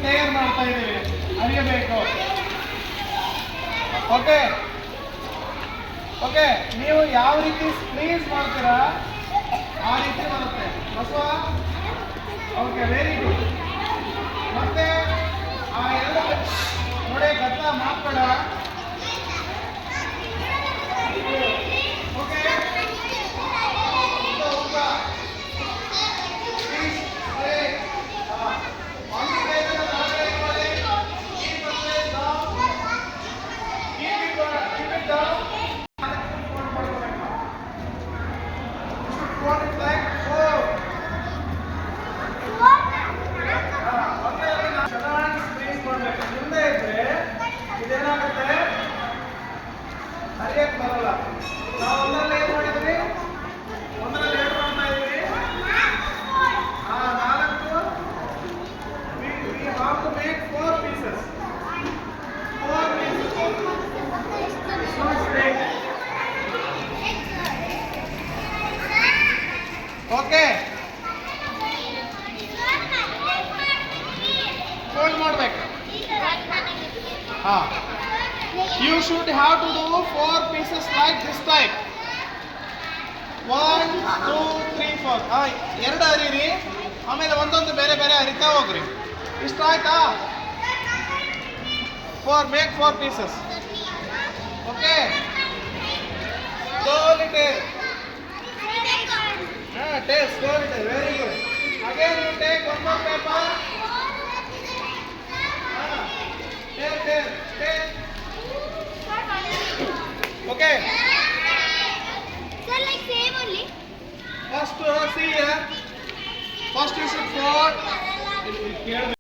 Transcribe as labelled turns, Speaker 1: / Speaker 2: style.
Speaker 1: ತಯಾರು ಮಾಡ್ತಾ ಇದ್ದೀವಿ, ಅರಿಯಬೇಕು. ಓಕೆ ಓಕೆ, ನೀವು ಯಾವ ರೀತಿ ಸ್ಕ್ರೀಸ್ ಮಾಡ್ತೀರಾ ಆ ರೀತಿ ಬರುತ್ತೆ. Basava, okay, very good. ಮತ್ತೆ ಆ ಎರಡು ನೋಡಿ ಗದ್ದ ಮಾರ್ಪಡ. ಓಕೆ, ಇದೇನಾಗುತ್ತೆ, ಅರಿಯಕ್ಕೆ ಬರಲ್ಲ. ನಾವು ಒಂದರಲ್ಲಿ ಏನು ಮಾಡಿದ್ವಿ, ಒಂದರಲ್ಲಿ ಏನು ಮಾಡ್ತಾ ಇದ್ವಿ, ನಾಲ್ಕು. We have to make 4 pieces. 4 pieces. It's not straight. Okay. Fold ಮಾಡಬೇಕು. You should have to do 4 pieces like this type. 1 2 3 4. ಎರಡು ಅರಿರಿ, ಆಮೇಲೆ ಒಂದೊಂದು ಬೇರೆ ಬೇರೆ ಅರಿತಾ ಹೋಗ್ರಿ. ಇಷ್ಟ ಆಯ್ತಾ? 4, make 4 pieces. Okay. Slowly take. Take slowly. Very good. Again you take one more paper.